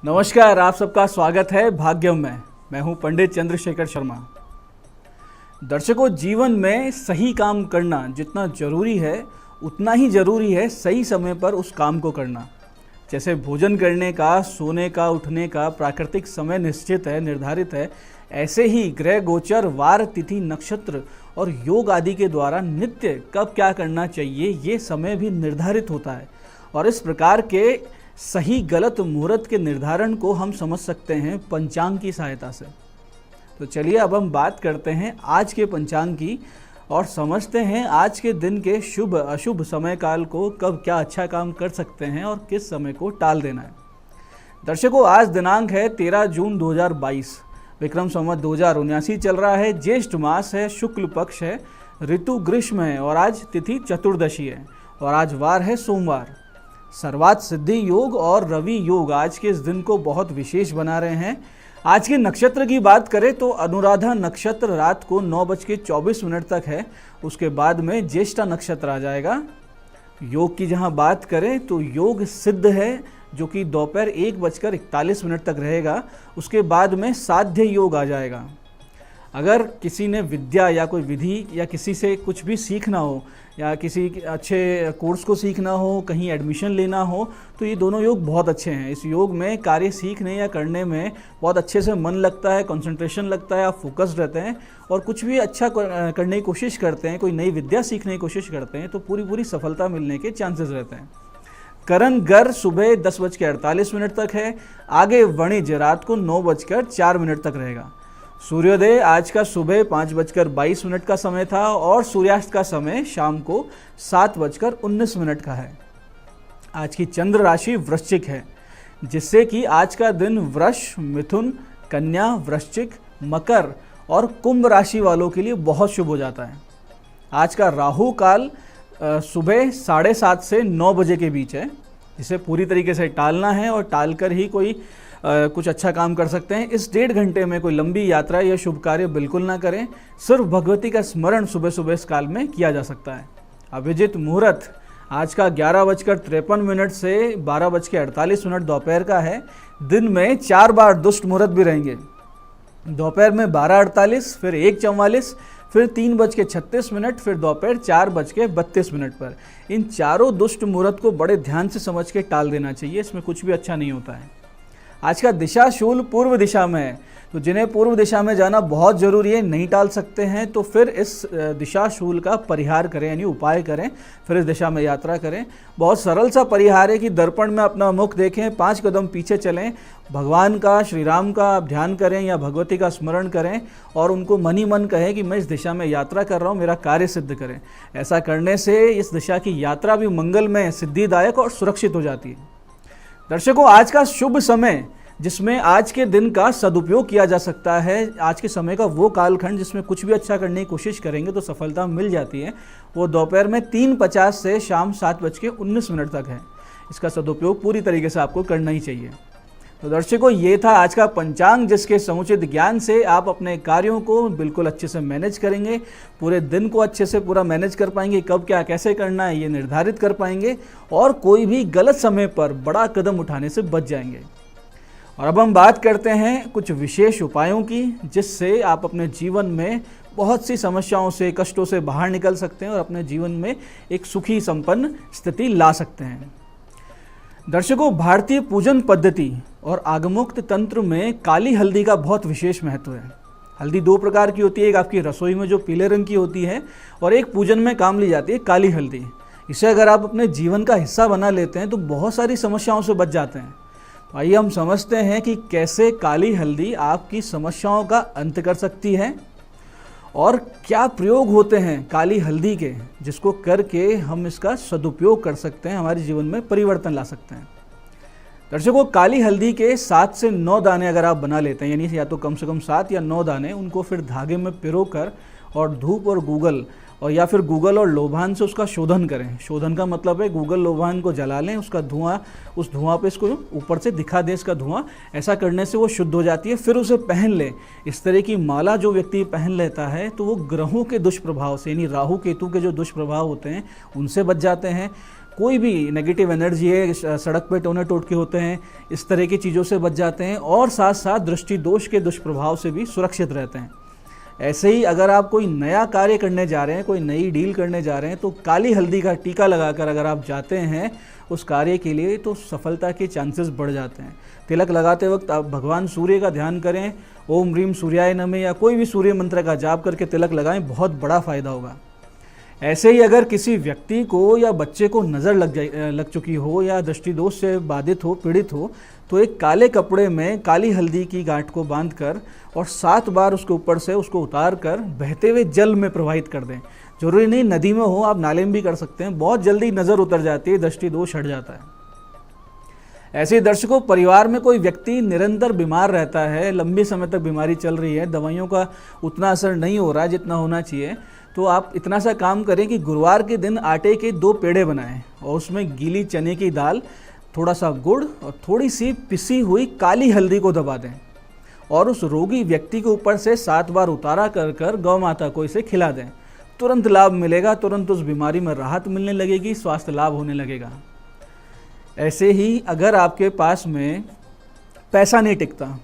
नमस्कार, आप सबका स्वागत है भाग्यम में। मैं हूं पंडित चंद्रशेखर शर्मा। दर्शकों, जीवन में सही काम करना जितना जरूरी है उतना ही जरूरी है सही समय पर उस काम को करना। जैसे भोजन करने का, सोने का, उठने का प्राकृतिक समय निश्चित है, निर्धारित है, ऐसे ही ग्रह गोचर, वार, तिथि, नक्षत्र और योग आदि के द्वारा नित्य कब क्या करना चाहिए ये समय भी निर्धारित होता है। और इस प्रकार के सही गलत मुहूर्त के निर्धारण को हम समझ सकते हैं पंचांग की सहायता से। तो चलिए अब हम बात करते हैं आज के पंचांग की और समझते हैं आज के दिन के शुभ अशुभ समय काल को, कब क्या अच्छा काम कर सकते हैं और किस समय को टाल देना है। दर्शकों, आज दिनांक है 13 जून 2022, विक्रम संवत 2079 चल रहा है। ज्येष्ठ मास है, शुक्ल पक्ष है, ऋतु ग्रीष्म है और आज तिथि चतुर्दशी है और आज वार है सोमवार। सर्वात सिद्धि योग और रवि योग आज के इस दिन को बहुत विशेष बना रहे हैं। आज के नक्षत्र की बात करें तो अनुराधा नक्षत्र रात को 9:24 तक है, उसके बाद में ज्येष्ठा नक्षत्र आ जाएगा। योग की जहां बात करें तो योग सिद्ध है जो कि दोपहर 1:41 तक रहेगा, उसके बाद में साध्य योग आ जाएगा। अगर किसी ने विद्या या कोई विधि या किसी से कुछ भी सीखना हो या किसी अच्छे कोर्स को सीखना हो, कहीं एडमिशन लेना हो, तो ये दोनों योग बहुत अच्छे हैं। इस योग में कार्य सीखने या करने में बहुत अच्छे से मन लगता है, कंसंट्रेशन लगता है, आप फोकस्ड रहते हैं और कुछ भी अच्छा करने की कोशिश करते हैं, कोई नई विद्या सीखने की कोशिश करते हैं तो पूरी सफलता मिलने के चांसेस रहते हैं। करण गर सुबह 10:48 तक है, आगे वणिज रात को 9:04 तक रहेगा। सूर्योदय आज का सुबह 5:22 का समय था और सूर्यास्त का समय शाम को 7:19 का है। आज की चंद्र राशि वृश्चिक है, जिससे कि आज का दिन वृष, मिथुन, कन्या, वृश्चिक, मकर और कुंभ राशि वालों के लिए बहुत शुभ हो जाता है। आज का राहु काल सुबह 7:30 से 9 बजे के बीच है, जिसे पूरी तरीके से टालना है और टालकर ही कोई कुछ अच्छा काम कर सकते हैं। इस 1.5 घंटे में कोई लंबी यात्रा या शुभ कार्य बिल्कुल ना करें, सिर्फ भगवती का स्मरण सुबह सुबह इस काल में किया जा सकता है। अभिजित मुहूर्त आज का 11:53 से 12:48 दोपहर का है। दिन में 4 बार दुष्ट मुहूर्त भी रहेंगे। दोपहर में 12:48, फिर 1:44, फिर 3:36, फिर दोपहर 4:32 पर। इन चारों दुष्ट मुहूर्त को बड़े ध्यान से समझ के टाल देना चाहिए, इसमें कुछ भी अच्छा नहीं होता है। आज का दिशा शूल पूर्व दिशा में है, तो जिन्हें पूर्व दिशा में जाना बहुत ज़रूरी है, नहीं टाल सकते हैं, तो फिर इस दिशा शूल का परिहार करें, यानी उपाय करें, फिर इस दिशा में यात्रा करें। बहुत सरल सा परिहार है कि दर्पण में अपना मुख देखें, 5 कदम पीछे चलें, भगवान का, श्री राम का आप ध्यान करें या भगवती का स्मरण करें और उनको मन ही मन कहें कि मैं इस दिशा में यात्रा कर रहा हूँ, मेरा कार्य सिद्ध करें। ऐसा करने से इस दिशा की यात्रा भी मंगलमय, सिद्धिदायक और सुरक्षित हो जाती है। दर्शकों, आज का शुभ समय जिसमें आज के दिन का सदुपयोग किया जा सकता है, आज के समय का वो कालखंड जिसमें कुछ भी अच्छा करने की कोशिश करेंगे तो सफलता मिल जाती है, वो दोपहर में 3:50 से शाम 7:19 तक है। इसका सदुपयोग पूरी तरीके से आपको करना ही चाहिए। तो दर्शकों, ये था आज का पंचांग, जिसके समुचित ज्ञान से आप अपने कार्यों को बिल्कुल अच्छे से मैनेज करेंगे, पूरे दिन को अच्छे से पूरा मैनेज कर पाएंगे, कब क्या कैसे करना है ये निर्धारित कर पाएंगे और कोई भी गलत समय पर बड़ा कदम उठाने से बच जाएंगे। और अब हम बात करते हैं कुछ विशेष उपायों की, जिससे आप अपने जीवन में बहुत सी समस्याओं से, कष्टों से बाहर निकल सकते हैं और अपने जीवन में एक सुखी संपन्न स्थिति ला सकते हैं। दर्शकों, भारतीय पूजन पद्धति और आगमोक्त तंत्र में काली हल्दी का बहुत विशेष महत्व है। हल्दी 2 प्रकार की होती है, एक आपकी रसोई में जो पीले रंग की होती है और एक पूजन में काम ली जाती है काली हल्दी। इसे अगर आप अपने जीवन का हिस्सा बना लेते हैं तो बहुत सारी समस्याओं से बच जाते हैं। आइए हम समझते हैं कि कैसे काली हल्दी आपकी समस्याओं का अंत कर सकती है और क्या प्रयोग होते हैं काली हल्दी के, जिसको करके हम इसका सदुपयोग कर सकते हैं, हमारे जीवन में परिवर्तन ला सकते हैं। दर्शकों, काली हल्दी के 7 से 9 दाने अगर आप बना लेते हैं, यानी या तो कम से कम 7 या 9 दाने, उनको फिर धागे में पिरोकर और धूप और गूगल और या फिर गूगल और लोभान से उसका शोधन करें। शोधन का मतलब है गूगल लोभान को जला लें, उसका धुआं, उस धुआं पे इसको ऊपर से दिखा दें इसका धुआं। ऐसा करने से वो शुद्ध हो जाती है। फिर उसे पहन लें। इस तरह की माला जो व्यक्ति पहन लेता है तो वो ग्रहों के दुष्प्रभाव से, यानी राहु केतु के जो दुष्प्रभाव होते हैं उनसे बच जाते हैं। कोई भी नेगेटिव एनर्जी है, सड़क पे टोने टोटके होते हैं, इस तरह की चीज़ों से बच जाते हैं और साथ साथ दृष्टि दोष के दुष्प्रभाव से भी सुरक्षित रहते हैं। ऐसे ही अगर आप कोई नया कार्य करने जा रहे हैं, कोई नई डील करने जा रहे हैं, तो काली हल्दी का टीका लगाकर अगर आप जाते हैं उस कार्य के लिए तो सफलता के चांसेस बढ़ जाते हैं। तिलक लगाते वक्त आप भगवान सूर्य का ध्यान करें, ओम ह्रीम सूर्याय नमः या कोई भी सूर्य मंत्र का जाप करके तिलक लगाएं, बहुत बड़ा फायदा होगा। ऐसे ही अगर किसी व्यक्ति को या बच्चे को नज़र लग चुकी हो या दृष्टि दोष से बाधित हो, पीड़ित हो, तो एक काले कपड़े में काली हल्दी की गांठ को बांधकर और 7 बार उसके ऊपर से उसको उतार कर बहते हुए जल में प्रवाहित कर दें। जरूरी नहीं नदी में हो, आप नाले में भी कर सकते हैं, बहुत जल्दी नज़र उतर जाती है, दृष्टि दोष हट जाता है। ऐसे ही दर्शकों, परिवार में कोई व्यक्ति निरंतर बीमार रहता है, लंबे समय तक बीमारी चल रही है, दवाइयों का उतना असर नहीं हो रहा है जितना होना चाहिए, तो आप इतना सा काम करें कि गुरुवार के दिन आटे के 2 पेड़े बनाएं और उसमें गीली चने की दाल, थोड़ा सा गुड़ और थोड़ी सी पिसी हुई काली हल्दी को दबा दें और उस रोगी व्यक्ति के ऊपर से 7 बार उतारा कर गौ माता को इसे खिला दें। तुरंत लाभ मिलेगा, तुरंत उस बीमारी में राहत मिलने लगेगी, स्वास्थ्य लाभ होने लगेगा। ऐसे ही अगर आपके पास में पैसा नहीं टिकता,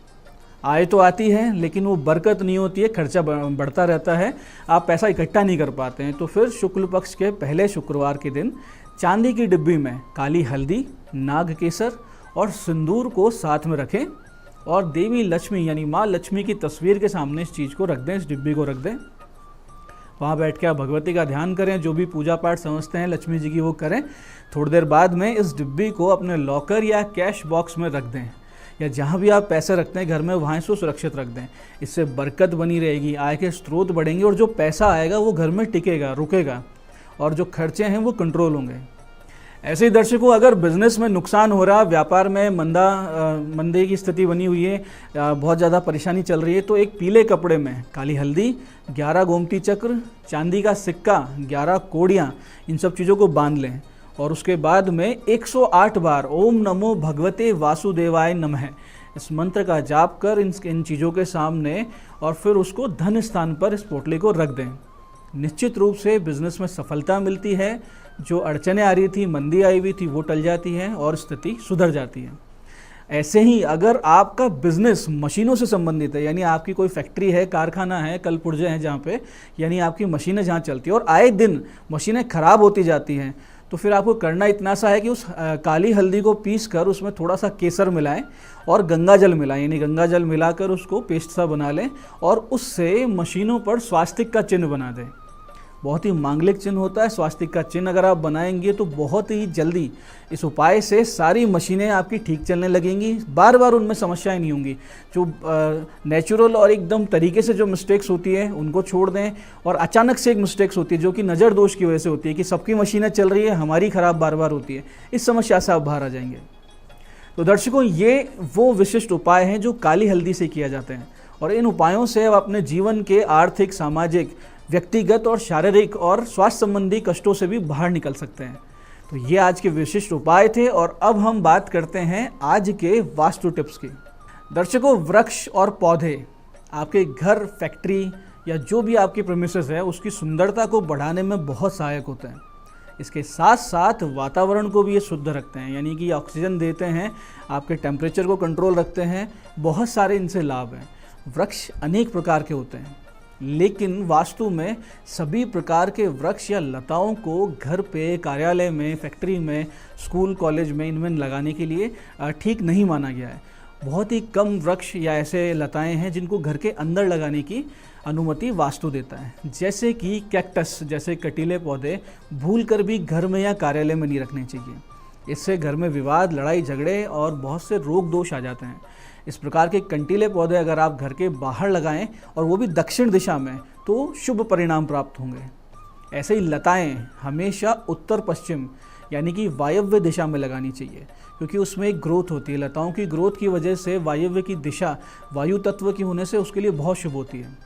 आय तो आती है लेकिन वो बरकत नहीं होती है, खर्चा बढ़ता रहता है, आप पैसा इकट्ठा नहीं कर पाते हैं, तो फिर शुक्ल पक्ष के पहले शुक्रवार के दिन चांदी की डिब्बी में काली हल्दी, नाग केसर और सिंदूर को साथ में रखें और देवी लक्ष्मी यानी माँ लक्ष्मी की तस्वीर के सामने इस चीज़ को रख दें, इस डिब्बी को रख दें। वहाँ बैठ के आप भगवती का ध्यान करें, जो भी पूजा पाठ समझते हैं लक्ष्मी जी की वो करें। थोड़ी देर बाद में इस डिब्बी को अपने लॉकर या कैश बॉक्स में रख दें या जहाँ भी आप पैसे रखते हैं घर में वहाँ इसको सुरक्षित रख दें। इससे बरकत बनी रहेगी, आय के स्रोत बढ़ेंगे और जो पैसा आएगा वो घर में टिकेगा, रुकेगा और जो खर्चे हैं वो कंट्रोल होंगे। ऐसे ही दर्शकों, अगर बिजनेस में नुकसान हो रहा, व्यापार में मंदे की स्थिति बनी हुई है, बहुत ज़्यादा परेशानी चल रही है, तो एक पीले कपड़े में काली हल्दी, 11 गोमती चक्र, चांदी का सिक्का, 11 कोड़ियाँ, इन सब चीज़ों को बांध लें और उसके बाद में 108 बार ओम नमो भगवते वासुदेवाय नमः इस मंत्र का जाप कर इन चीज़ों के सामने और फिर उसको धन स्थान पर इस पोटली को रख दें। निश्चित रूप से बिजनेस में सफलता मिलती है, जो अड़चनें आ रही थी, मंदी आई हुई थी, वो टल जाती है और स्थिति सुधर जाती है। ऐसे ही अगर आपका बिजनेस मशीनों से संबंधित है, यानी आपकी कोई फैक्ट्री है, कारखाना है, कल पुर्जे हैं जहाँ पे, यानी आपकी मशीनें जहाँ चलती है और आए दिन मशीनें खराब होती जाती हैं, तो फिर आपको करना इतना सा है कि उस काली हल्दी को पीस कर उसमें थोड़ा सा केसर मिलाएं और गंगा जल मिलाएं, यानी गंगा जल मिलाकर उसको पेस्ट सा बना लें और उससे मशीनों पर स्वास्तिक का चिन्ह बना दें। बहुत ही मांगलिक चिन्ह होता है स्वास्तिक का चिन्ह, अगर आप बनाएंगे तो बहुत ही जल्दी इस उपाय से सारी मशीनें आपकी ठीक चलने लगेंगी, बार बार उनमें समस्याएं नहीं होंगी। जो नेचुरल और एकदम तरीके से जो मिस्टेक्स होती है उनको छोड़ दें और अचानक से एक मिस्टेक्स होती है जो कि नज़र दोष की वजह से होती है कि सबकी मशीनें चल रही है, हमारी ख़राब बार बार होती है, इस समस्या से आप बाहर आ जाएंगे। तो दर्शकों, ये वो विशिष्ट उपाय हैं जो काली हल्दी से किए जाते हैं और इन उपायों से आप अपने जीवन के आर्थिक, सामाजिक, व्यक्तिगत और शारीरिक और स्वास्थ्य संबंधी कष्टों से भी बाहर निकल सकते हैं। तो ये आज के विशिष्ट उपाय थे और अब हम बात करते हैं आज के वास्तु टिप्स की। दर्शकों, वृक्ष और पौधे आपके घर, फैक्ट्री या जो भी आपकी प्रेमिसेस है उसकी सुंदरता को बढ़ाने में बहुत सहायक होते हैं। इसके साथ साथ वातावरण को भी ये शुद्ध रखते हैं, यानी कि ऑक्सीजन देते हैं, आपके टेम्परेचर को कंट्रोल रखते हैं, बहुत सारे इनसे लाभ हैं। वृक्ष अनेक प्रकार के होते हैं, लेकिन वास्तु में सभी प्रकार के वृक्ष या लताओं को घर पे, कार्यालय में, फैक्ट्री में, स्कूल, कॉलेज में इनमें लगाने के लिए ठीक नहीं माना गया है। बहुत ही कम वृक्ष या ऐसे लताएं हैं जिनको घर के अंदर लगाने की अनुमति वास्तु देता है, जैसे कि कैक्टस जैसे कटीले पौधे भूलकर भी घर में या कार्यालय में नहीं रखने चाहिए। इससे घर में विवाद, लड़ाई झगड़े और बहुत से रोग दोष आ जाते हैं। इस प्रकार के कंटीले पौधे अगर आप घर के बाहर लगाएं और वो भी दक्षिण दिशा में, तो शुभ परिणाम प्राप्त होंगे। ऐसे ही लताएं हमेशा उत्तर पश्चिम यानी कि वायव्य दिशा में लगानी चाहिए, क्योंकि उसमें एक ग्रोथ होती है। लताओं की ग्रोथ की वजह से वायव्य की दिशा वायु तत्व की होने से उसके लिए बहुत शुभ होती है।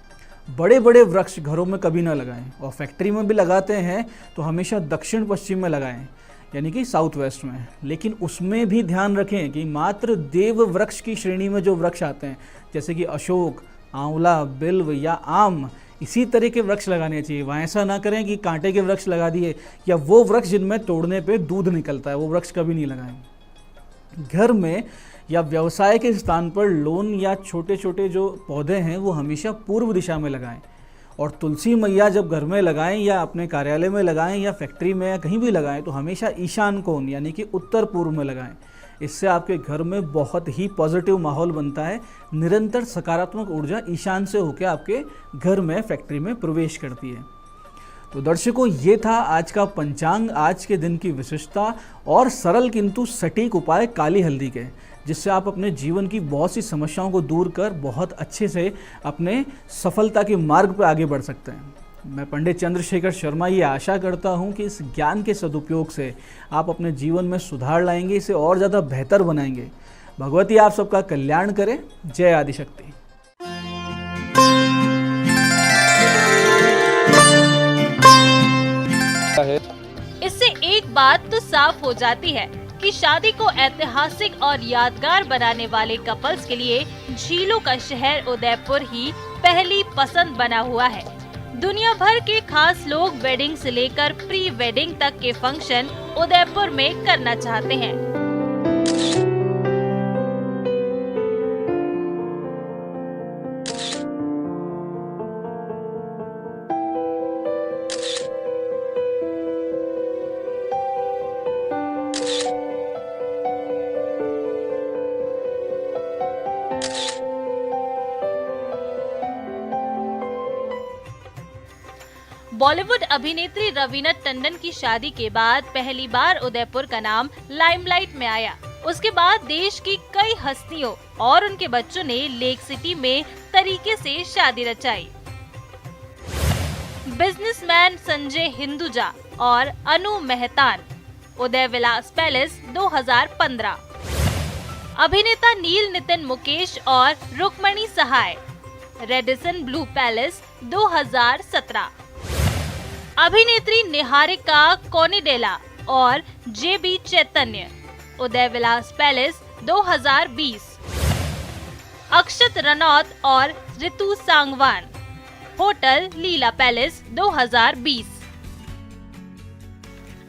बड़े बड़े वृक्ष घरों में कभी ना लगाएं और फैक्ट्री में भी लगाते हैं तो हमेशा दक्षिण पश्चिम में लगाएं, यानी कि साउथ वेस्ट में। लेकिन उसमें भी ध्यान रखें कि मात्र देव वृक्ष की श्रेणी में जो वृक्ष आते हैं, जैसे कि अशोक, आंवला, बिल्व या आम, इसी तरह के वृक्ष लगाने चाहिए। वहाँ ऐसा ना करें कि कांटे के वृक्ष लगा दिए या वो वृक्ष जिनमें तोड़ने पे दूध निकलता है, वो वृक्ष कभी नहीं लगाएं। घर में या व्यवसाय के स्थान पर लॉन या छोटे छोटे जो पौधे हैं वो हमेशा पूर्व दिशा में लगाएं। और तुलसी मैया जब घर में लगाएं या अपने कार्यालय में लगाएं या फैक्ट्री में या कहीं भी लगाएं तो हमेशा ईशान कोण यानी कि उत्तर पूर्व में लगाएं। इससे आपके घर में बहुत ही पॉजिटिव माहौल बनता है। निरंतर सकारात्मक ऊर्जा ईशान से होकर आपके घर में फैक्ट्री में प्रवेश करती है। तो दर्शकों, ये था आज का पंचांग, आज के दिन की विशेषता और सरल किंतु सटीक उपाय काली हल्दी के, जिससे आप अपने जीवन की बहुत सी समस्याओं को दूर कर बहुत अच्छे से अपने सफलता के मार्ग पर आगे बढ़ सकते हैं। मैं पंडित चंद्रशेखर शर्मा ये आशा करता हूँ कि इस ज्ञान के सदुपयोग से आप अपने जीवन में सुधार लाएंगे, इसे और ज़्यादा बेहतर बनाएंगे। भगवती आप सबका कल्याण करे। जय आदिशक्ति। इससे एक बात तो साफ हो जाती है कि शादी को ऐतिहासिक और यादगार बनाने वाले कपल्स के लिए झीलों का शहर उदयपुर ही पहली पसंद बना हुआ है। दुनिया भर के खास लोग वेडिंग से लेकर प्री वेडिंग तक के फंक्शन उदयपुर में करना चाहते हैं। बॉलीवुड अभिनेत्री रवीना टंडन की शादी के बाद पहली बार उदयपुर का नाम लाइमलाइट में आया। उसके बाद देश की कई हस्तियों और उनके बच्चों ने लेक सिटी में तरीके से शादी रचाई। बिजनेसमैन संजय हिंदुजा और अनु मेहतान, उदय विलास पैलेस 2015। अभिनेता नील नितिन मुकेश और रुक्मणी सहाय, रेडिसन ब्लू पैलेस 2017। अभिनेत्री निहारिका कोनिडेला और जेबी चैतन्य, उदय विलास पैलेस 2020। अक्षत रनौत और ऋतु सांगवान, होटल लीला पैलेस 2020।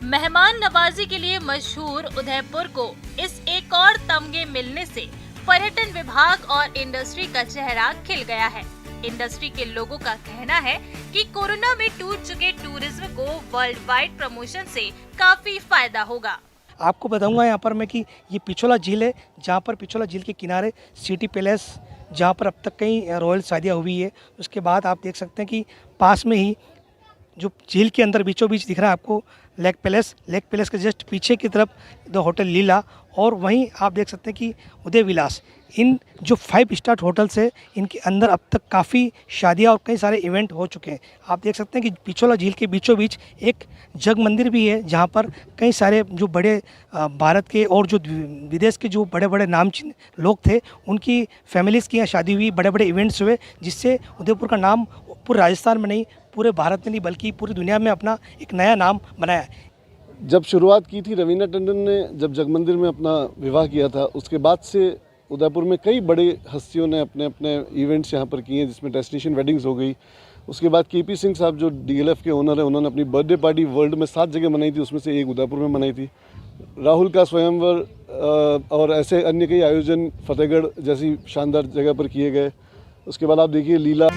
मेहमान नवाजी के लिए मशहूर उदयपुर को इस एक और तमगे मिलने से पर्यटन विभाग और इंडस्ट्री का चेहरा खिल गया है। इंडस्ट्री के लोगों का कहना है कि कोरोना में टूट चुके टूरिज्म को वर्ल्ड वाइड प्रमोशन से काफी फायदा होगा। आपको बताऊंगा यहाँ पर मैं कि ये पिछोला झील है, जहाँ पर पिछोला झील के किनारे सिटी पैलेस, जहाँ पर अब तक कई रॉयल शादियाँ हुई है। उसके बाद आप देख सकते हैं कि पास में ही जो झील के अंदर बीचों बीच दिख रहा है आपको लेक पैलेस के जस्ट पीछे की तरफ द होटल लीला, और वहीं आप देख सकते हैं कि उदय विलास। इन जो 5 स्टार होटल्स है, इनके अंदर अब तक काफ़ी शादियाँ और कई सारे इवेंट हो चुके हैं। आप देख सकते हैं कि पिछोला झील के बीचों बीच एक जग मंदिर भी है, जहाँ पर कई सारे जो बड़े भारत के और जो विदेश के जो बड़े बड़े नामचीन लोग थे, उनकी फैमिलीज़ की यहाँ शादी हुई, बड़े बड़े इवेंट्स हुए, जिससे उदयपुर का नाम पूरे राजस्थान में नहीं, पूरे भारत में नहीं, बल्कि पूरी दुनिया में अपना एक नया नाम बनाया। जब शुरुआत की थी रवीना टंडन ने, जब जगमंदिर में अपना विवाह किया था, उसके बाद से उदयपुर में कई बड़े हस्तियों ने अपने अपने इवेंट्स यहाँ पर किए हैं, जिसमें डेस्टिनेशन वेडिंग्स हो गई। उसके बाद केपी सिंह साहब जो डीएलएफ के ओनर है, उन्होंने अपनी बर्थडे पार्टी वर्ल्ड में 7 जगह मनाई थी, उसमें से एक उदयपुर में मनाई थी। राहुल का स्वयंवर और ऐसे अन्य कई आयोजन फतेहगढ़ जैसी शानदार जगह पर किए गए। उसके बाद आप देखिए लीला।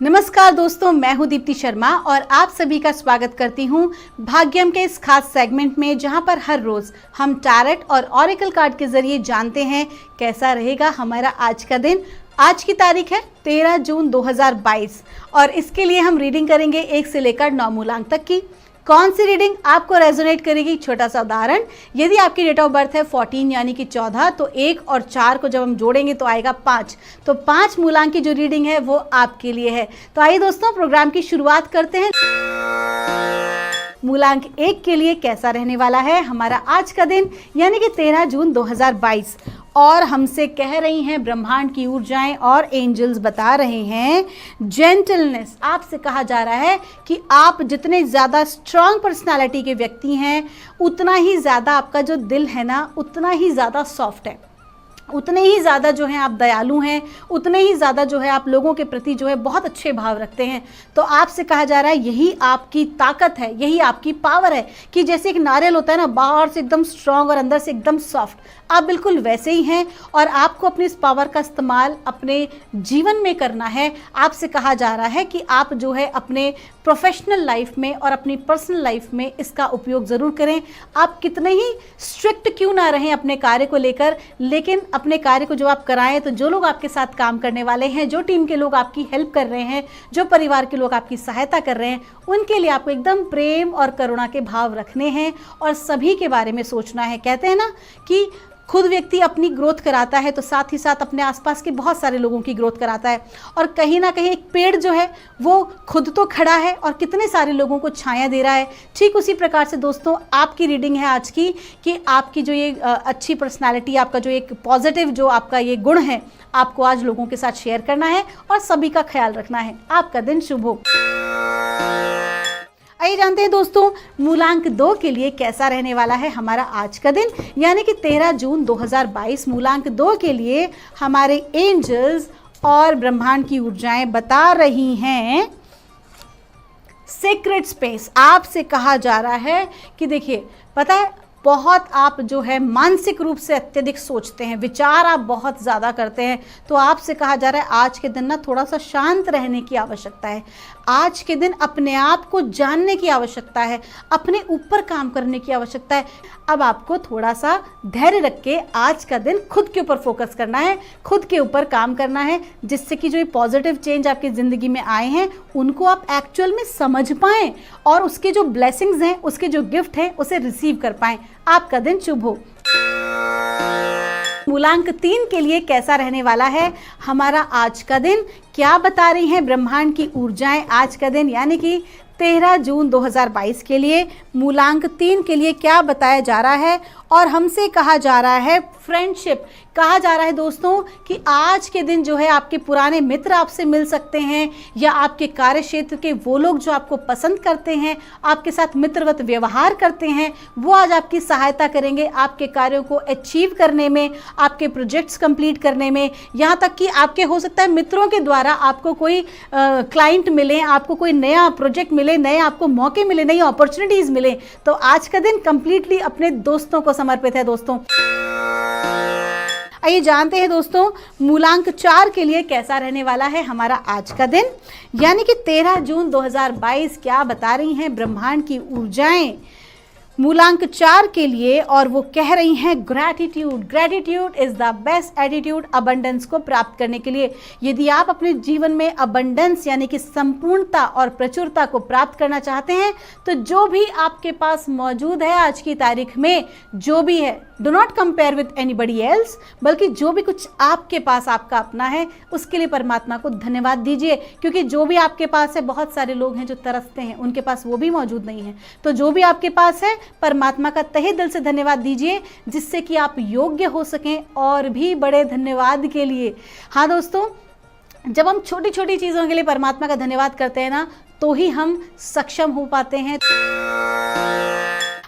नमस्कार दोस्तों, मैं हूं दीप्ति शर्मा और आप सभी का स्वागत करती हूं भाग्यम के इस खास सेगमेंट में, जहां पर हर रोज हम टैरेट और ऑरेकल कार्ड के जरिए जानते हैं कैसा रहेगा हमारा आज का दिन। आज की तारीख है 13 जून 2022 और इसके लिए हम रीडिंग करेंगे 1 से लेकर 9 मूलांक तक की। कौन सी रीडिंग आपको रेजोनेट करेगी? छोटा सा उदाहरण, यदि आपकी डेट ऑफ बर्थ है 14 यानी कि 14, तो 1 और 4 को जब हम जोड़ेंगे तो आएगा 5। तो 5 मूलांक की जो रीडिंग है वो आपके लिए है। तो आइए दोस्तों, प्रोग्राम की शुरुआत करते हैं। मूलांक 1 के लिए कैसा रहने वाला है हमारा आज का दिन, यानी कि 13 जून 2022। और हमसे कह रही हैं ब्रह्मांड की ऊर्जाएं और एंजल्स बता रहे हैं जेंटलनेस। आपसे कहा जा रहा है कि आप जितने ज़्यादा स्ट्रांग पर्सनालिटी के व्यक्ति हैं, उतना ही ज़्यादा आपका जो दिल है ना, उतना ही ज़्यादा सॉफ्ट है। उतने ही ज़्यादा जो है आप दयालु हैं, उतने ही ज़्यादा जो है आप लोगों के प्रति जो है बहुत अच्छे भाव रखते हैं। तो आपसे कहा जा रहा है यही आपकी ताकत है, यही आपकी पावर है कि जैसे एक नारियल होता है ना, बाहर से एकदम स्ट्रांग और अंदर से एकदम सॉफ्ट, आप बिल्कुल वैसे ही हैं और आपको अपनी इस पावर का इस्तेमाल अपने जीवन में करना है। आपसे कहा जा रहा है कि आप जो है अपने प्रोफेशनल लाइफ में और अपनी पर्सनल लाइफ में इसका उपयोग ज़रूर करें। आप कितने ही स्ट्रिक्ट क्यों ना रहें अपने कार्य को लेकर, लेकिन अपने कार्य को जो आप कराएं तो जो लोग आपके साथ काम करने वाले हैं, जो टीम के लोग आपकी हेल्प कर रहे हैं, जो परिवार के लोग आपकी सहायता कर रहे हैं, उनके लिए आपको एकदम प्रेम और करुणा के भाव रखने हैं और सभी के बारे में सोचना है। कहते हैं ना कि खुद व्यक्ति अपनी ग्रोथ कराता है तो साथ ही साथ अपने आसपास के बहुत सारे लोगों की ग्रोथ कराता है। और कहीं ना कहीं एक पेड़ जो है वो खुद तो खड़ा है और कितने सारे लोगों को छाया दे रहा है। ठीक उसी प्रकार से दोस्तों आपकी रीडिंग है आज की कि आपकी जो ये अच्छी पर्सनालिटी, आपका जो एक पॉजिटिव जो आपका ये गुण है, आपको आज लोगों के साथ शेयर करना है और सभी का ख्याल रखना है। आपका दिन शुभ हो। आइए जानते हैं दोस्तों मूलांक 2 के लिए कैसा रहने वाला है हमारा आज का दिन, यानी कि 13 जून 2022। मूलांक 2 के लिए हमारे एंजल्स और ब्रह्मांड की ऊर्जाएं बता रही हैं सीक्रेट स्पेस। आपसे कहा जा रहा है कि देखिए, पता है बहुत आप जो है मानसिक रूप से अत्यधिक सोचते हैं, विचार आप बहुत ज़्यादा करते हैं। तो आपसे कहा जा रहा है आज के दिन ना थोड़ा सा शांत रहने की आवश्यकता है। आज के दिन अपने आप को जानने की आवश्यकता है, अपने ऊपर काम करने की आवश्यकता है। अब आपको थोड़ा सा धैर्य रख के आज का दिन खुद के ऊपर फोकस करना है, खुद के ऊपर काम करना है, जिससे कि जो ये पॉजिटिव चेंज आपकी ज़िंदगी में आए हैं उनको आप एक्चुअल में समझ पाएँ और उसके जो ब्लेसिंग्स हैं, उसके जो गिफ्ट हैं, उसे रिसीव कर पाएँ। आपका दिन शुभ हो। मूलांक 3 के लिए कैसा रहने वाला है हमारा आज का दिन, क्या बता रही हैं ब्रह्मांड की ऊर्जाएं आज का दिन, यानी कि 13 जून 2022 के लिए मूलांक 3 के लिए क्या बताया जा रहा है। और हमसे कहा जा रहा है फ्रेंडशिप। कहा जा रहा है दोस्तों कि आज के दिन जो है आपके पुराने मित्र आपसे मिल सकते हैं, या आपके कार्य क्षेत्र के वो लोग जो आपको पसंद करते हैं, आपके साथ मित्रवत व्यवहार करते हैं, वो आज आपकी सहायता करेंगे आपके कार्यों को अचीव करने में, आपके प्रोजेक्ट्स कंप्लीट करने में। यहाँ तक कि आपके हो सकता है मित्रों के द्वारा आपको कोई क्लाइंट मिले, आपको कोई नया प्रोजेक्ट मिले, नए आपको मौके मिले, नई अपॉर्चुनिटीज़ मिले। तो आज का दिन कंप्लीटली अपने दोस्तों को समर्पित है दोस्तों। आइए जानते हैं दोस्तों मूलांक 4 के लिए कैसा रहने वाला है हमारा आज का दिन, यानी कि 13 जून 2022 क्या बता रही हैं ब्रह्मांड की ऊर्जाएं मूलांक 4 के लिए। और वो कह रही हैं gratitude. Gratitude is the best attitude abundance को प्राप्त करने के लिए। यदि आप अपने जीवन में अबंडेंस यानी कि संपूर्णता और प्रचुरता को प्राप्त करना चाहते हैं तो जो भी आपके पास मौजूद है आज की तारीख में, जो भी है, do not compare with anybody else, बल्कि जो भी कुछ आपके पास आपका अपना है उसके लिए परमात्मा को धन्यवाद दीजिए। क्योंकि जो भी आपके पास है, बहुत सारे लोग हैं जो तरसते हैं, उनके पास वो भी मौजूद नहीं है। तो जो भी आपके पास है परमात्मा का तहे दिल से धन्यवाद दीजिए, जिससे कि आप योग्य हो सकें और भी बड़े धन्यवाद के लिए। हाँ दोस्तों, जब हम छोटी छोटी चीज़ों के लिए परमात्मा का धन्यवाद करते हैं ना, तो ही हम सक्षम हो पाते हैं।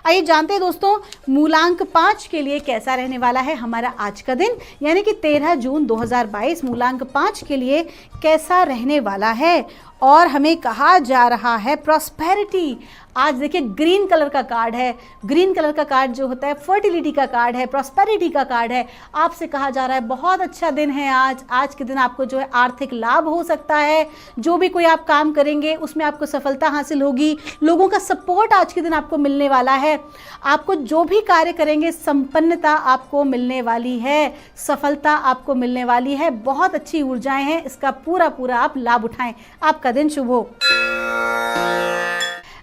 आइए जानते हैं दोस्तों मूलांक 5 के लिए कैसा रहने वाला है हमारा आज का दिन, यानी कि 13 जून 2022 मूलांक 5 के लिए कैसा रहने वाला है। और हमें कहा जा रहा है प्रॉस्पेरिटी। आज देखिए ग्रीन कलर का कार्ड है। ग्रीन कलर का कार्ड जो होता है फर्टिलिटी का कार्ड है, प्रॉस्पेरिटी का कार्ड है। आपसे कहा जा रहा है बहुत अच्छा दिन है आज। आज के दिन आपको जो है आर्थिक लाभ हो सकता है। जो भी कोई आप काम करेंगे उसमें आपको सफलता हासिल होगी। लोगों का सपोर्ट आज के दिन आपको मिलने वाला है। आपको जो भी कार्य करेंगे संपन्नता आपको मिलने वाली है, सफलता आपको मिलने वाली है। बहुत अच्छी ऊर्जाएं हैं, इसका पूरा पूरा आप लाभ उठाएं। आपका दिन शुभ हो।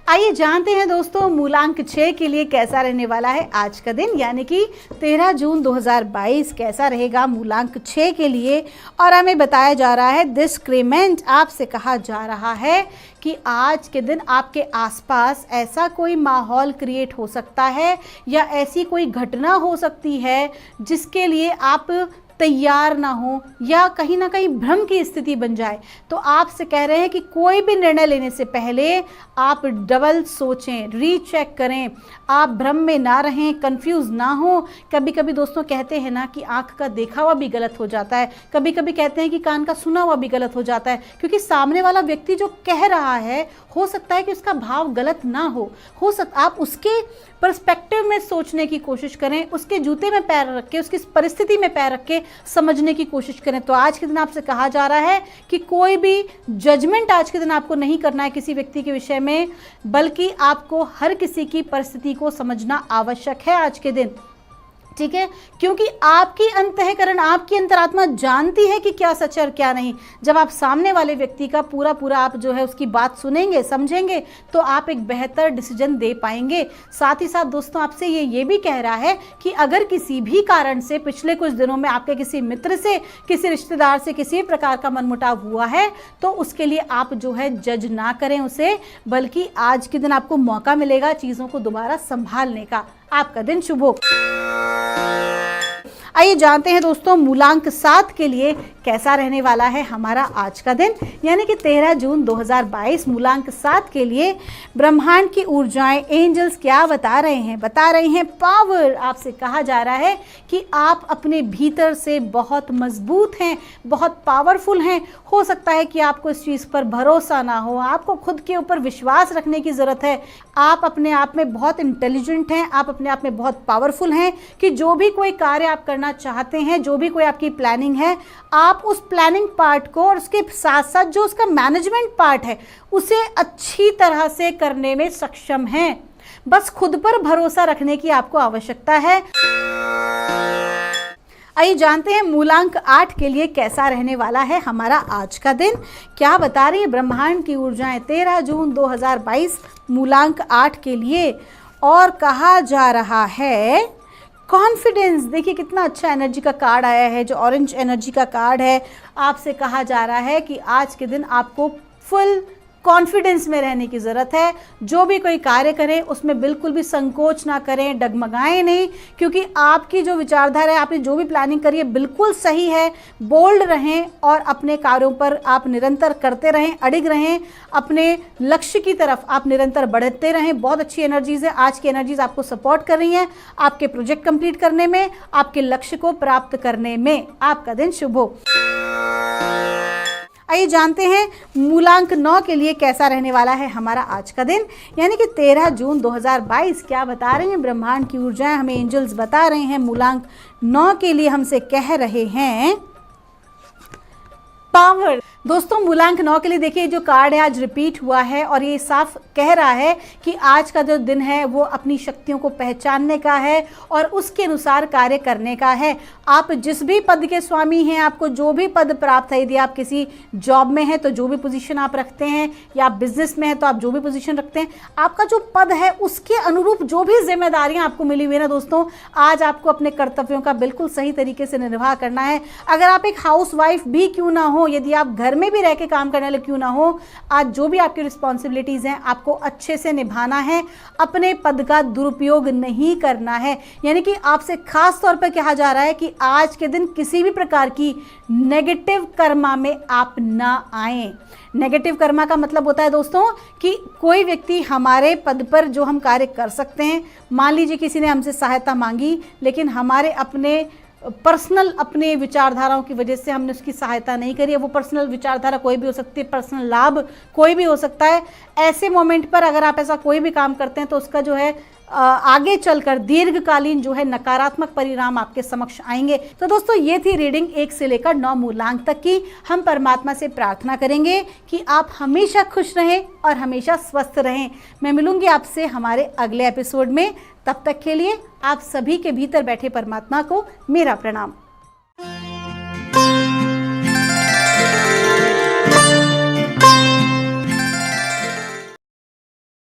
आइए जानते हैं दोस्तों मूलांक 6 के लिए कैसा रहने वाला है आज का दिन, यानी कि 13 जून 2022 कैसा रहेगा मूलांक 6 के लिए। और हमें बताया जा रहा है डिस्क्रिमेंट। आपसे कहा जा रहा है कि आज के दिन आपके आसपास ऐसा कोई माहौल क्रिएट हो सकता है या ऐसी कोई घटना हो सकती है जिसके लिए आप तैयार ना हो या कहीं ना कहीं भ्रम की स्थिति बन जाए, तो आपसे कह रहे हैं कि कोई भी निर्णय लेने से पहले आप डबल सोचें, रीचेक करें, आप भ्रम में ना रहें, कंफ्यूज ना हो। कभी कभी दोस्तों कहते हैं ना कि आँख का देखा हुआ भी गलत हो जाता है, कभी कभी कहते हैं कि कान का सुना हुआ भी गलत हो जाता है, क्योंकि सामने वाला व्यक्ति जो कह रहा है हो सकता है कि उसका भाव गलत ना हो आप उसके पर्सपेक्टिव में सोचने की कोशिश करें, उसके जूते में पैर रख के, उसकी परिस्थिति में पैर रख के समझने की कोशिश करें। तो आज के दिन आपसे कहा जा रहा है कि कोई भी जजमेंट आज के दिन आपको नहीं करना है किसी व्यक्ति के विषय में, बल्कि आपको हर किसी की परिस्थिति को समझना आवश्यक है आज के दिन, ठीक है, क्योंकि आपकी अंतःकरण, आपकी अंतरात्मा जानती है कि क्या सच है और क्या नहीं। जब आप सामने वाले व्यक्ति का पूरा आप जो है उसकी बात सुनेंगे, समझेंगे, तो आप एक बेहतर डिसीजन दे पाएंगे। साथ ही साथ दोस्तों आपसे ये भी कह रहा है कि अगर किसी भी कारण से पिछले कुछ दिनों में आपके किसी मित्र से, किसी रिश्तेदार से किसी प्रकार का मनमुटाव हुआ है, तो उसके लिए आप जो है जज ना करें उसे, बल्कि आज के दिन आपको मौका मिलेगा चीज़ों को दोबारा संभालने का। आपका दिन शुभ हो। आइए जानते हैं दोस्तों मूलांक 7 के लिए कैसा रहने वाला है हमारा आज का दिन, यानी कि 13 जून 2022 मूलांक 7 के लिए ब्रह्मांड की ऊर्जाएं, एंजल्स क्या बता रहे हैं? बता रहे हैं पावर। आपसे कहा जा रहा है कि आप अपने भीतर से बहुत मजबूत हैं, बहुत पावरफुल हैं। हो सकता है कि आपको इस चीज़ पर भरोसा ना हो, आपको खुद के ऊपर विश्वास रखने की ज़रूरत है। आप अपने आप में बहुत इंटेलिजेंट हैं, आप अपने आप में बहुत पावरफुल हैं कि जो भी कोई कार्य आप करना चाहते हैं, जो भी कोई आपकी प्लानिंग है, आप उस प्लानिंग पार्ट को और उसके साथ साथ जो उसका मैनेजमेंट पार्ट है उसे अच्छी तरह से करने में सक्षम हैं। बस खुद पर भरोसा रखने की आपको आवश्यकता है। आइए जानते हैं मूलांक 8 के लिए कैसा रहने वाला है हमारा आज का दिन। क्या बता रही है ब्रह्मांड की ऊर्जाएं 13 जून 2022 मूलांक 8 के लिए, और कहा जा रहा है कॉन्फिडेंस। देखिए कितना अच्छा एनर्जी का कार्ड आया है, जो ऑरेंज एनर्जी का कार्ड है। आपसे कहा जा रहा है कि आज के दिन आपको फुल कॉन्फिडेंस में रहने की ज़रूरत है। जो भी कोई कार्य करें उसमें बिल्कुल भी संकोच ना करें, डगमगाएं नहीं, क्योंकि आपकी जो विचारधारा है, आपने जो भी प्लानिंग करी है बिल्कुल सही है। बोल्ड रहें और अपने कार्यों पर आप निरंतर करते रहें, अडिग रहें, अपने लक्ष्य की तरफ आप निरंतर बढ़ते रहें। बहुत अच्छी एनर्जीज़ है, आज की एनर्जीज़ आपको सपोर्ट कर रही हैं आपके प्रोजेक्ट कंप्लीट करने में, आपके लक्ष्य को प्राप्त करने में। आपका दिन शुभ हो। आइए जानते हैं मूलांक 9 के लिए कैसा रहने वाला है हमारा आज का दिन, यानी कि 13 जून 2022। क्या बता रहे हैं ब्रह्मांड की ऊर्जाएं, हमें एंजल्स बता रहे हैं मूलांक 9 के लिए हमसे कह रहे हैं पावर। दोस्तों मूलांक 9 के लिए देखिए जो कार्ड है आज रिपीट हुआ है और ये साफ कह रहा है कि आज का जो दिन है वो अपनी शक्तियों को पहचानने का है और उसके अनुसार कार्य करने का है। आप जिस भी पद के स्वामी हैं, आपको जो भी पद प्राप्त है, यदि आप किसी जॉब में हैं तो जो भी पोजीशन आप रखते हैं, या आप बिजनेस में हैं तो आप जो भी पोजीशन रखते हैं, आपका जो पद है उसके अनुरूप जो भी जिम्मेदारियां आपको मिली हुई है ना दोस्तों, आज आपको अपने कर्तव्यों का बिल्कुल सही तरीके से निर्वाह करना है। अगर आप एक हाउसवाइफ भी क्यों ना हो, यदि आप घर में भी रह के काम करने वाले क्यों ना हो, आज जो भी आपकी रिस्पॉन्सिबिलिटीज़ हैं आपको अच्छे से निभाना है, अपने पद का दुरुपयोग नहीं करना है। यानी कि आपसे खास तौर पर कहा जा रहा है कि आज के दिन किसी भी प्रकार की नेगेटिव कर्मा में आप ना आएं। नेगेटिव कर्मा का मतलब होता है दोस्तों कि कोई व्यक्ति हमारे पद पर जो हम कार्य कर सकते हैं, मान लीजिए किसी ने हमसे सहायता मांगी, लेकिन हमारे अपने पर्सनल अपने विचारधाराओं की वजह से हमने उसकी सहायता नहीं करी है। वो पर्सनल विचारधारा कोई भी हो सकती है, पर्सनल लाभ कोई भी हो सकता है। ऐसे मोमेंट पर अगर आप ऐसा कोई भी काम करते हैं तो उसका जो है आगे चलकर दीर्घकालीन जो है नकारात्मक परिणाम आपके समक्ष आएंगे। तो दोस्तों ये थी रीडिंग 1 से लेकर 9 मूलांक तक की। हम परमात्मा से प्रार्थना करेंगे कि आप हमेशा खुश रहें और हमेशा स्वस्थ रहें। मैं मिलूंगी आपसे हमारे अगले एपिसोड में। तब तक के लिए आप सभी के भीतर बैठे परमात्मा को मेरा प्रणाम।